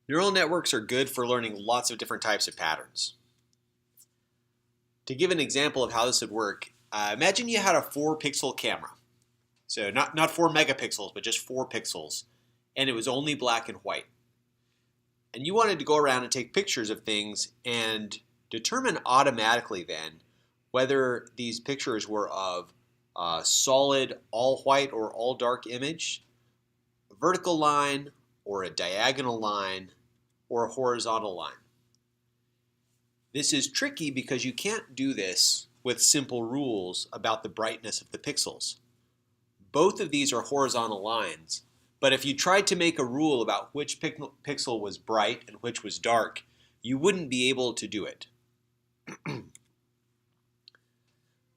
Neural networks are good for learning lots of different types of patterns. To give an example of how this would work, imagine you had a 4-pixel camera. So not 4 megapixels, but just 4 pixels. And it was only black and white. And you wanted to go around and take pictures of things and determine automatically then whether these pictures were of a solid all white or all dark image, a vertical line, or a diagonal line, or a horizontal line. This is tricky because you can't do this with simple rules about the brightness of the pixels. Both of these are horizontal lines, but if you tried to make a rule about which pixel was bright and which was dark, you wouldn't be able to do it.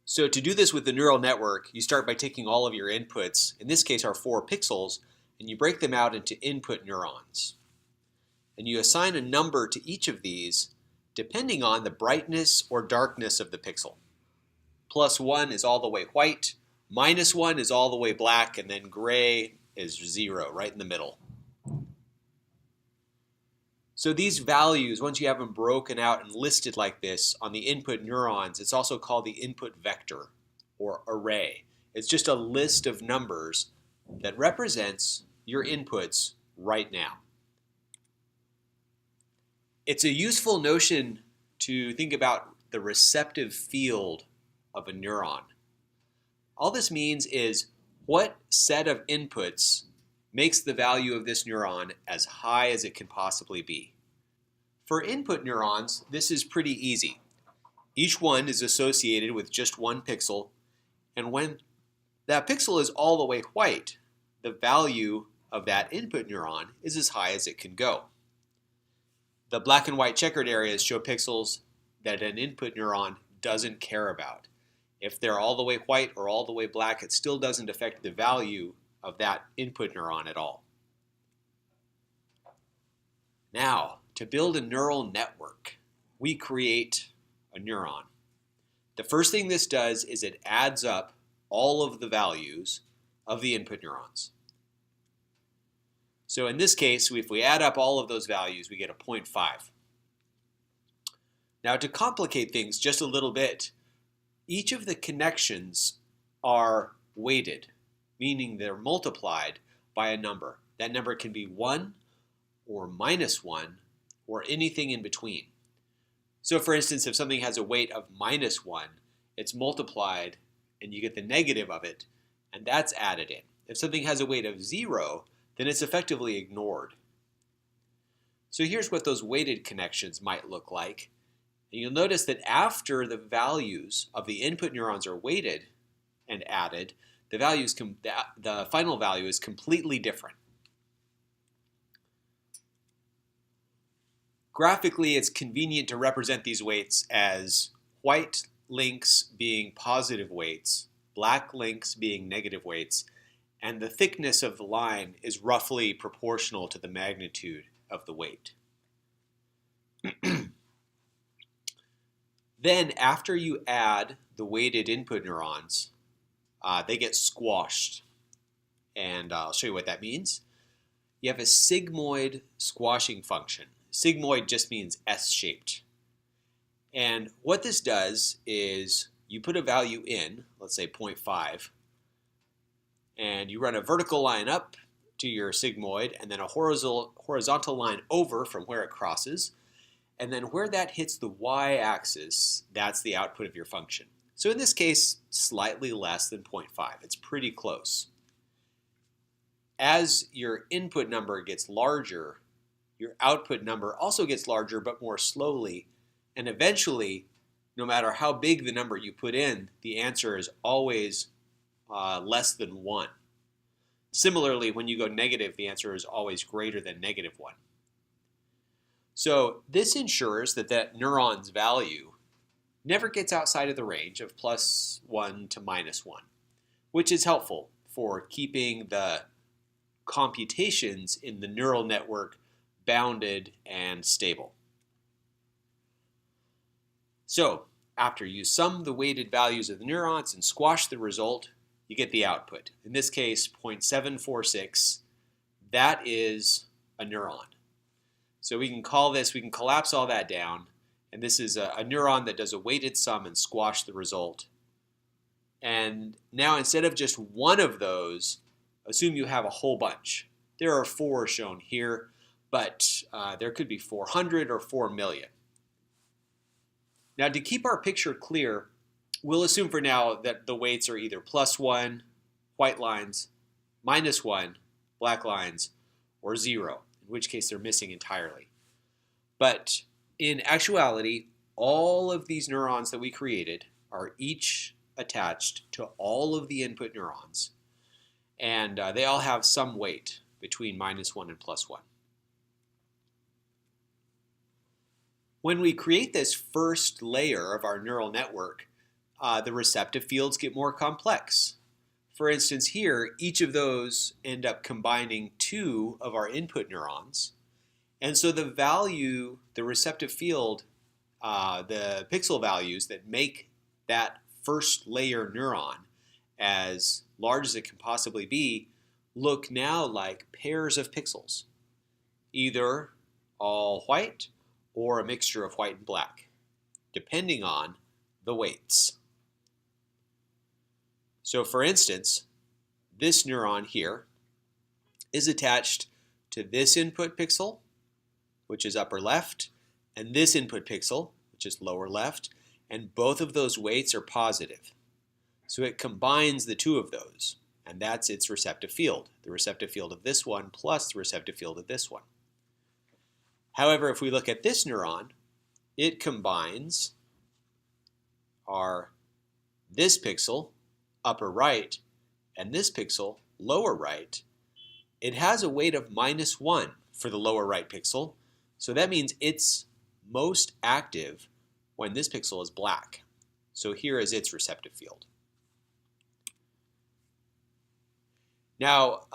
So to do this with the neural network, you start by taking all of your inputs, in this case our 4 pixels, and you break them out into input neurons. And you assign a number to each of these depending on the brightness or darkness of the pixel. +1 is all the way white, -1 is all the way black, and then gray is 0, right in the middle. So these values, once you have them broken out and listed like this on the input neurons, it's also called the input vector or array. It's just a list of numbers that represents your inputs right now. It's a useful notion to think about the receptive field of a neuron. All this means is what set of inputs makes the value of this neuron as high as it can possibly be. For input neurons, this is pretty easy. Each one is associated with just 1 pixel, and when that pixel is all the way white, the value of that input neuron is as high as it can go. The black and white checkered areas show pixels that an input neuron doesn't care about. If they're all the way white or all the way black, it still doesn't affect the value of that input neuron at all. Now, to build a neural network, we create a neuron. The first thing this does is it adds up all of the values of the input neurons. So in this case, if we add up all of those values, we get a 0.5. Now to complicate things just a little bit, each of the connections are weighted, meaning they're multiplied by a number. That number can be 1 or -1 or anything in between. So for instance, if something has a weight of -1, it's multiplied and you get the negative of it, and that's added in. If something has a weight of 0, then it's effectively ignored. So here's what those weighted connections might look like. And you'll notice that after the values of the input neurons are weighted and added, the final value is completely different. Graphically, it's convenient to represent these weights as white links being positive weights, black links being negative weights, and the thickness of the line is roughly proportional to the magnitude of the weight. Then, after you add the weighted input neurons, they get squashed. And I'll show you what that means. You have a sigmoid squashing function. Sigmoid just means S-shaped. And what this does is you put a value in, let's say 0.5, and you run a vertical line up to your sigmoid and then a horizontal line over from where it crosses. And then where that hits the y-axis, that's the output of your function. So in this case, slightly less than 0.5. It's pretty close. As your input number gets larger, your output number also gets larger but more slowly. And eventually, no matter how big the number you put in, the answer is always less than 1. Similarly, when you go negative, the answer is always greater than -1. So this ensures that that neuron's value never gets outside of the range of +1 to -1, which is helpful for keeping the computations in the neural network bounded and stable. So after you sum the weighted values of the neurons and squash the result, you get the output. In this case, 0.746. That is a neuron. So we can call this, we can collapse all that down, and this is a neuron that does a weighted sum and squash the result. And now instead of just one of those, assume you have a whole bunch. There are 4 shown here, but there could be 400 or 4 million. Now to keep our picture clear, we'll assume for now that the weights are either +1, white lines, -1, black lines, or 0, in which case they're missing entirely. But in actuality, all of these neurons that we created are each attached to all of the input neurons, and they all have some weight between -1 and +1. When we create this first layer of our neural network, the receptive fields get more complex. For instance, here, each of those end up combining 2 of our input neurons, and so the value, the receptive field, the pixel values that make that first layer neuron as large as it can possibly be look now like pairs of pixels, either all white or a mixture of white and black, depending on the weights. So for instance, this neuron here is attached to this input pixel, which is upper left, and this input pixel, which is lower left, and both of those weights are positive. So it combines the 2 of those, and that's its receptive field, the receptive field of this one plus the receptive field of this one. However, if we look at this neuron, it combines this pixel, upper right, and this pixel, lower right. It has a weight of -1 for the lower right pixel, so that means it's most active when this pixel is black. So here is its receptive field. Now,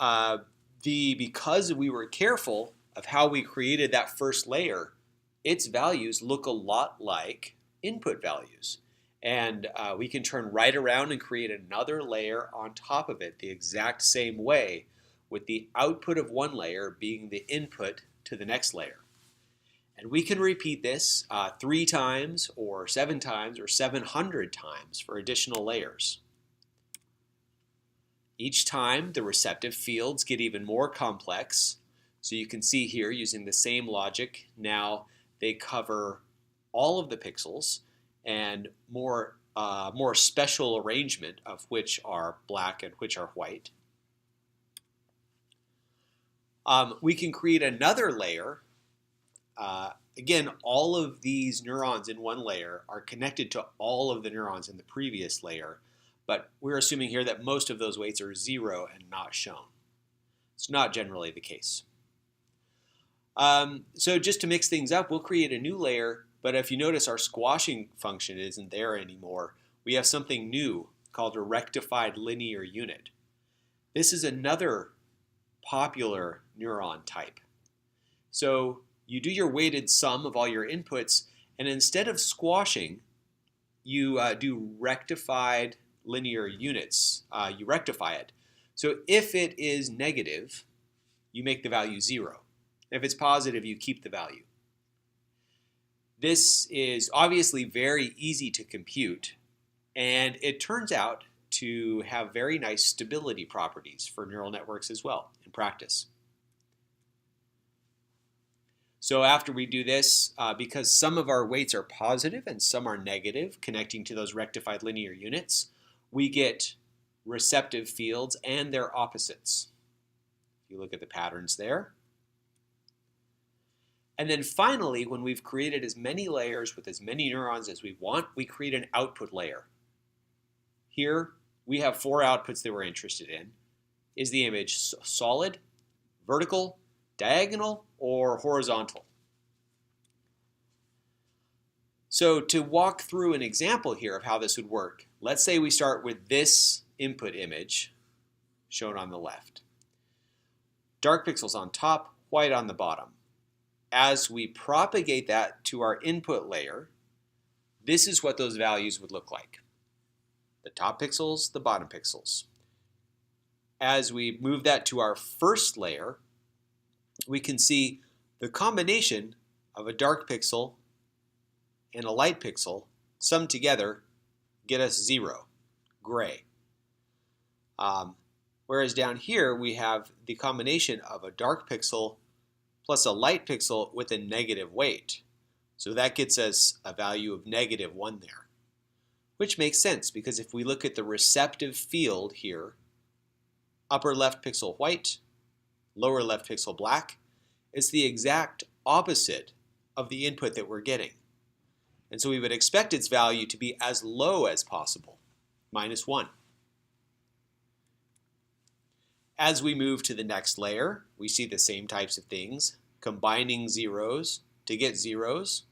because we were careful of how we created that first layer, its values look a lot like input values. And we can turn right around and create another layer on top of it the exact same way, with the output of one layer being the input to the next layer. And we can repeat this 3 times or 7 times or 700 times for additional layers. Each time the receptive fields get even more complex. So you can see here, using the same logic, now they cover all of the pixels and more special arrangement of which are black and which are white. We can create another layer. Again, all of these neurons in one layer are connected to all of the neurons in the previous layer, but we're assuming here that most of those weights are 0 and not shown. It's not generally the case. So just to mix things up, we'll create a new layer, but if you notice our squashing function isn't there anymore. We have something new called a rectified linear unit. This is another popular neuron type. So you do your weighted sum of all your inputs, and instead of squashing, you do rectified linear units. You rectify it. So if it is negative, you make the value 0. If it's positive, you keep the value. This is obviously very easy to compute, and it turns out to have very nice stability properties for neural networks as well in practice. So after we do this, because some of our weights are positive and some are negative, connecting to those rectified linear units, we get receptive fields and their opposites. If you look at the patterns there. And then finally, when we've created as many layers with as many neurons as we want, we create an output layer. Here, we have 4 outputs that we're interested in. Is the image solid, vertical, diagonal, or horizontal? So to walk through an example here of how this would work, let's say we start with this input image shown on the left. Dark pixels on top, white on the bottom. As we propagate that to our input layer, this is what those values would look like. The top pixels, the bottom pixels. As we move that to our first layer, we can see The combination of a dark pixel and a light pixel summed together get us 0, gray. Whereas down here we have the combination of a dark pixel plus a light pixel with a negative weight. So that gets us a value of -1 there, which makes sense because if we look at the receptive field here, upper left pixel white, lower left pixel black, it's the exact opposite of the input that we're getting. And so we would expect its value to be as low as possible, -1. As we move to the next layer, we see the same types of things, combining zeros to get zeros,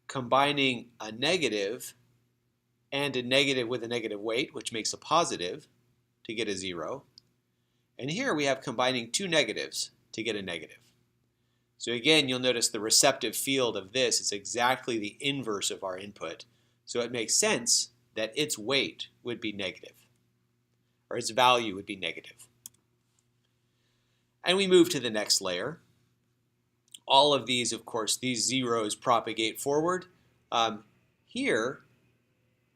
combining a negative and a negative with a negative weight, which makes a positive, to get a 0. And here we have combining two negatives to get a negative. So again, you'll notice the receptive field of this is exactly the inverse of our input. So it makes sense that its weight would be negative, or its value would be negative. And we move to the next layer. All of these, of course, these zeros propagate forward. Here,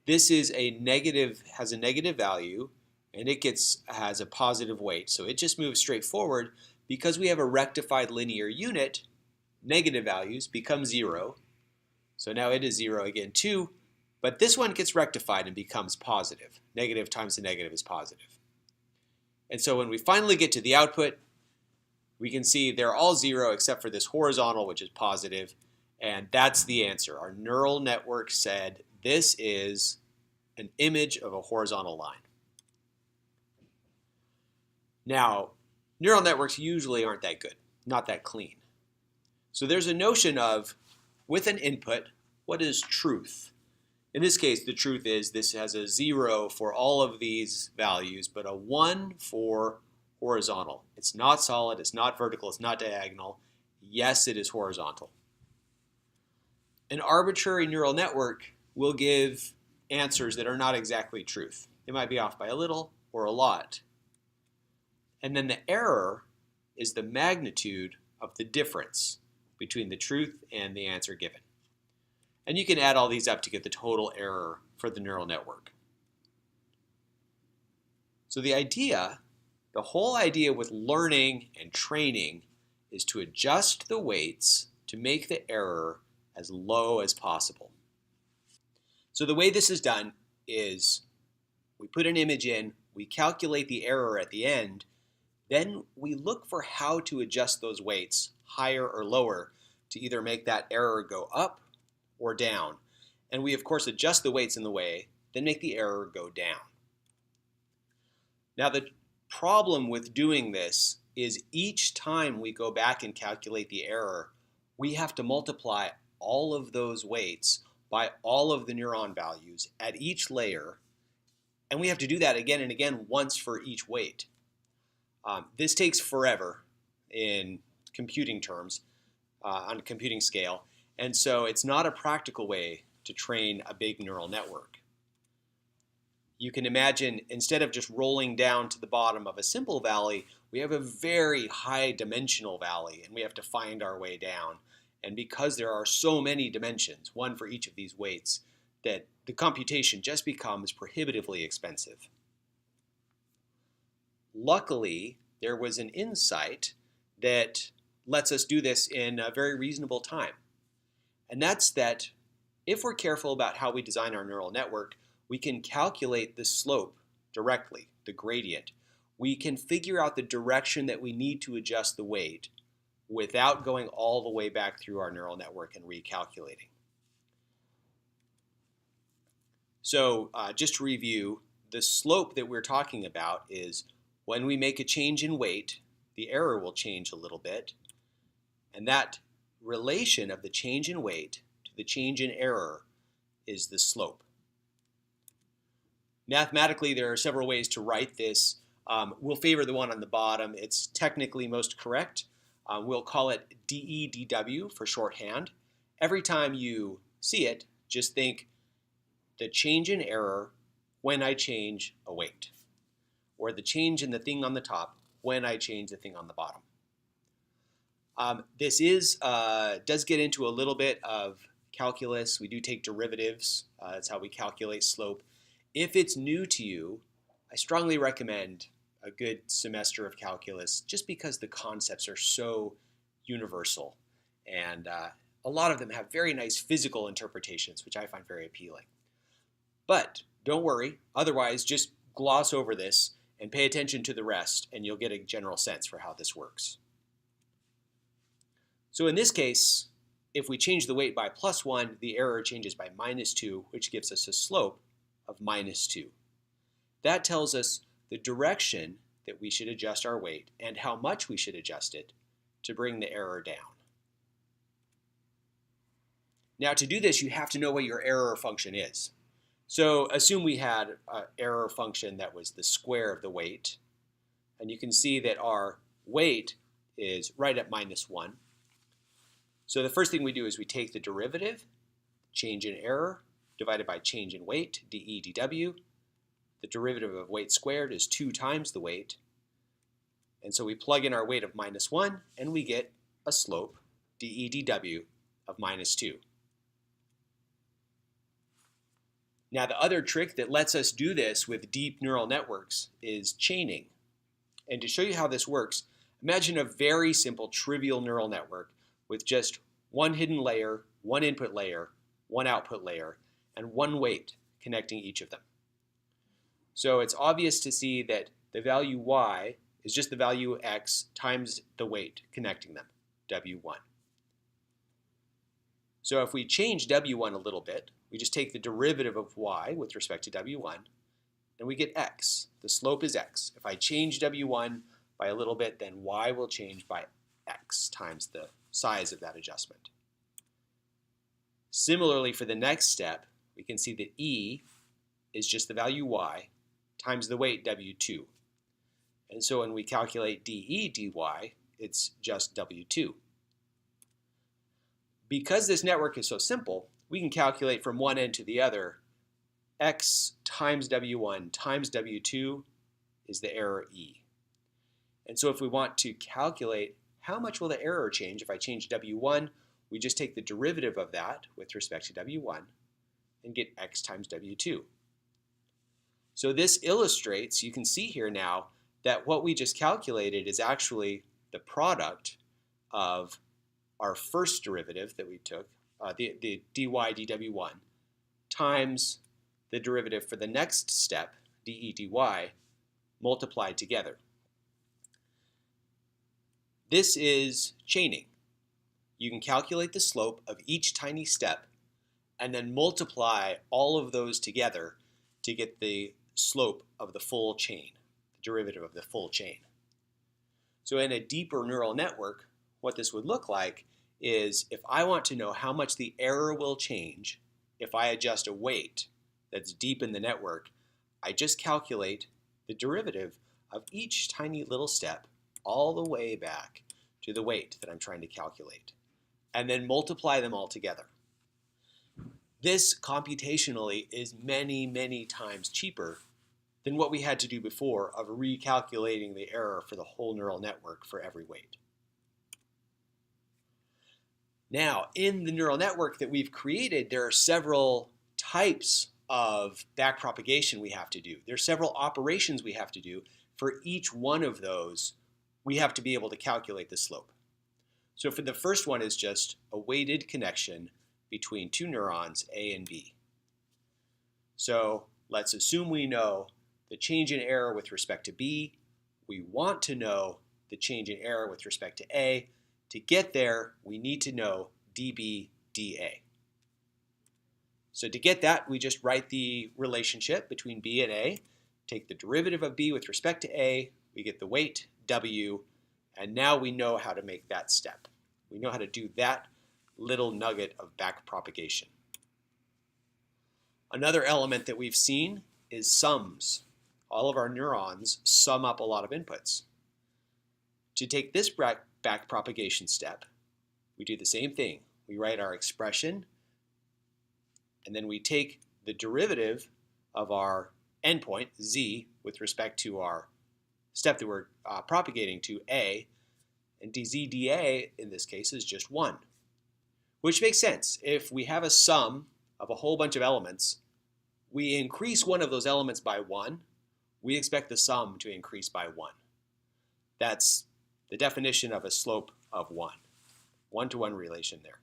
this is a negative, has a negative value, and it has a positive weight. So it just moves straight forward. Because we have a rectified linear unit, negative values become 0. So now it is 0 again too, but this one gets rectified and becomes positive. Negative times a negative is positive. And so when we finally get to the output, we can see they're all 0 except for this horizontal, which is positive, and that's the answer. Our neural network said this is an image of a horizontal line. Now, neural networks usually aren't that good, not that clean. So there's a notion of, with an input, what is truth? In this case, the truth is this has a 0 for all of these values, but a 1 for horizontal. It's not solid, it's not vertical, it's not diagonal. Yes, it is horizontal. An arbitrary neural network will give answers that are not exactly truth. They might be off by a little or a lot. And then the error is the magnitude of the difference between the truth and the answer given. And you can add all these up to get the total error for the neural network. So the whole idea with learning and training is to adjust the weights to make the error as low as possible. So the way this is done is we put an image in, we calculate the error at the end, then we look for how to adjust those weights higher or lower to either make that error go up or down. And we, of course, adjust the weights in the way, then make the error go down. Now, the problem with doing this is each time we go back and calculate the error, we have to multiply all of those weights by all of the neuron values at each layer. And we have to do that again and again once for each weight. This takes forever in computing terms, on a computing scale, and so it's not a practical way to train a big neural network. You can imagine instead of just rolling down to the bottom of a simple valley, we have a very high dimensional valley, and we have to find our way down. And because there are so many dimensions, one for each of these weights, that the computation just becomes prohibitively expensive. Luckily, there was an insight that lets us do this in a very reasonable time. And that's that if we're careful about how we design our neural network, we can calculate the slope directly, the gradient. We can figure out the direction that we need to adjust the weight without going all the way back through our neural network and recalculating. So just to review, the slope that we're talking about is when we make a change in weight, the error will change a little bit. And that relation of the change in weight to the change in error is the slope. Mathematically, there are several ways to write this. We'll favor the one on the bottom. It's technically most correct. We'll call it DEDW for shorthand. Every time you see it, just think the change in error when I change a weight, or the change in the thing on the top when I change the thing on the bottom. This does get into a little bit of calculus. We do take derivatives. That's how we calculate slope. If it's new to you, I strongly recommend a good semester of calculus just because the concepts are so universal. And a lot of them have very nice physical interpretations, which I find very appealing. But don't worry. Otherwise, just gloss over this and pay attention to the rest, and you'll get a general sense for how this works. So in this case, if we change the weight by +1, the error changes by -2, which gives us a slope of -2. That tells us the direction that we should adjust our weight and how much we should adjust it to bring the error down. Now to do this, you have to know what your error function is. So assume we had an error function that was the square of the weight, and you can see that our weight is right at -1. So the first thing we do is we take the derivative, change in error, divided by change in weight, dE dw. The derivative of weight squared is 2 times the weight. And so we plug in our weight of -1, and we get a slope, dE dw, of -2. Now the other trick that lets us do this with deep neural networks is chaining. And to show you how this works, imagine a very simple trivial neural network with just one hidden layer, one input layer, one output layer, and one weight connecting each of them. So it's obvious to see that the value y is just the value x times the weight connecting them, w1. So if we change w1 a little bit, we just take the derivative of y with respect to w1, and we get x. The slope is x. If I change w1 by a little bit, then y will change by x times the size of that adjustment. Similarly, for the next step, we can see that e is just the value y times the weight w2. And so when we calculate dE dy, it's just w2. Because this network is so simple, we can calculate from one end to the other. X times w1 times w2 is the error e. And so if we want to calculate how much will the error change if I change w1, we just take the derivative of that with respect to w1 and get x times w2. So this illustrates, you can see here now, that what we just calculated is actually the product of our first derivative that we took, the dy dw1, times the derivative for the next step, dE dy, multiplied together. This is chaining. You can calculate the slope of each tiny step and then multiply all of those together to get the slope of the full chain, the derivative of the full chain. So in a deeper neural network, what this would look like is if I want to know how much the error will change if I adjust a weight that's deep in the network, I just calculate the derivative of each tiny little step all the way back to the weight that I'm trying to calculate, and then multiply them all together. This computationally is many, many times cheaper than what we had to do before of recalculating the error for the whole neural network for every weight. Now, in the neural network that we've created, there are several types of backpropagation we have to do. There are several operations we have to do. For each one of those, we have to be able to calculate the slope. So for the first one is just a weighted connection between two neurons, A and B. So let's assume we know the change in error with respect to B. We want to know the change in error with respect to A. To get there, we need to know dB dA. So to get that, we just write the relationship between B and A, take the derivative of B with respect to A, we get the weight, W, and now we know how to make that step. We know how to do that little nugget of backpropagation. Another element that we've seen is sums. All of our neurons sum up a lot of inputs. To take this backpropagation step, we do the same thing. We write our expression, and then we take the derivative of our endpoint, z, with respect to our step that we're propagating to A, and dz/dA in this case is just 1, which makes sense. If we have a sum of a whole bunch of elements, we increase one of those elements by 1, we expect the sum to increase by 1. That's the definition of a slope of 1. One-to-one relation there.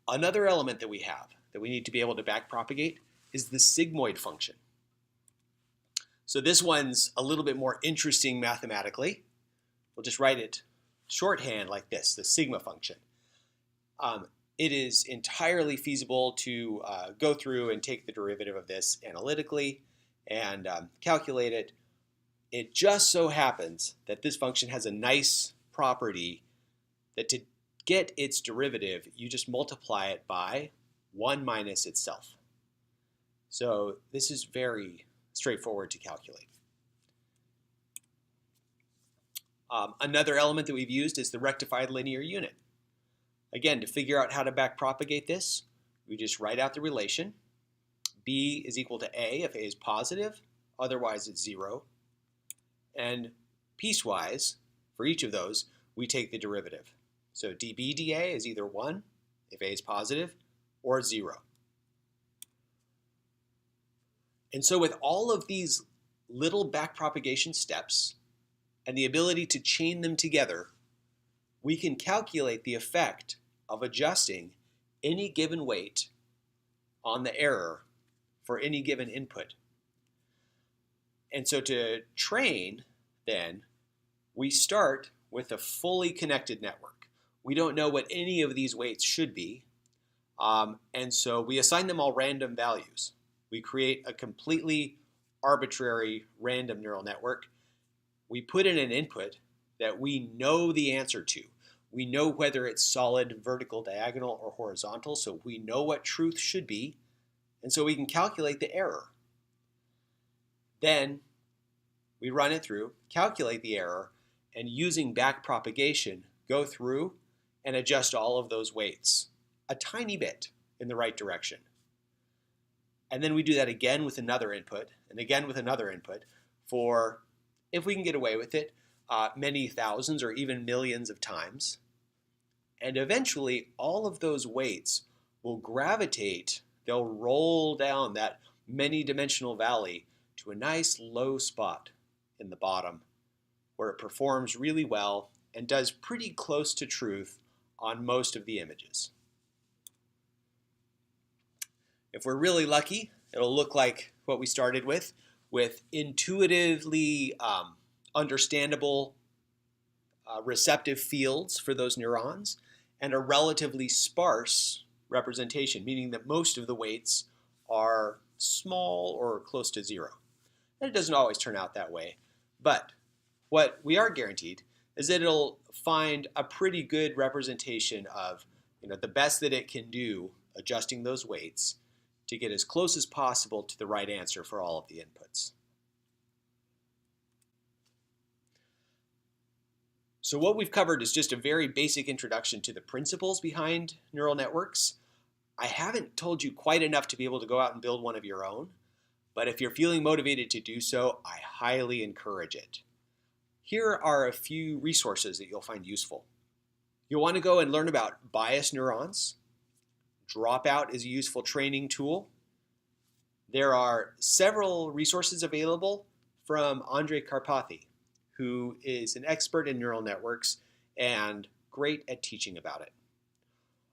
Another element that we have that we need to be able to backpropagate is the sigmoid function. So this one's a little bit more interesting mathematically. We'll just write it shorthand like this, the sigma function. It is entirely feasible to go through and take the derivative of this analytically and calculate it. It just so happens that this function has a nice property that to get its derivative, you just multiply it by 1 minus itself. So this is very straightforward to calculate. Another element that we've used is the rectified linear unit. Again, to figure out how to backpropagate this, we just write out the relation. B is equal to A if A is positive, otherwise it's 0. And piecewise, for each of those, we take the derivative. So dB/dA is either 1 if A is positive or 0. And so with all of these little backpropagation steps and the ability to chain them together, we can calculate the effect of adjusting any given weight on the error for any given input. And so to train, then, we start with a fully connected network. We don't know what any of these weights should be, and so we assign them all random values. We create a completely arbitrary random neural network. We put in an input that we know the answer to. We know whether it's solid, vertical, diagonal, or horizontal, so we know what truth should be, and so we can calculate the error. Then we run it through, calculate the error, and using backpropagation, go through and adjust all of those weights a tiny bit in the right direction. And then we do that again with another input, and again with another input for, if we can get away with it, many thousands or even millions of times. And eventually, all of those weights will gravitate, they'll roll down that many-dimensional valley to a nice low spot in the bottom where it performs really well and does pretty close to truth on most of the images. If we're really lucky, it'll look like what we started with intuitively understandable receptive fields for those neurons and a relatively sparse representation, meaning that most of the weights are small or close to 0. And it doesn't always turn out that way, but what we are guaranteed is that it'll find a pretty good representation of the best that it can do adjusting those weights to get as close as possible to the right answer for all of the inputs. So what we've covered is just a very basic introduction to the principles behind neural networks. I haven't told you quite enough to be able to go out and build one of your own, but if you're feeling motivated to do so, I highly encourage it. Here are a few resources that you'll find useful. You'll want to go and learn about bias neurons. Dropout is a useful training tool. There are several resources available from Andrej Karpathy, who is an expert in neural networks and great at teaching about it.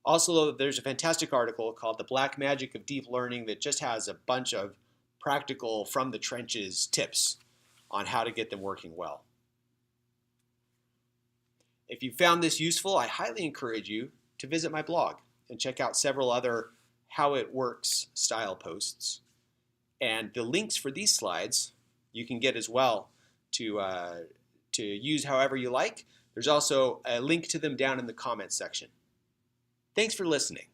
Also, there's a fantastic article called The Black Magic of Deep Learning that just has a bunch of practical from the trenches tips on how to get them working well. If you found this useful, I highly encourage you to visit my blog and check out several other How It Works style posts. And the links for these slides you can get as well to use however you like. There's also a link to them down in the comments section. Thanks for listening.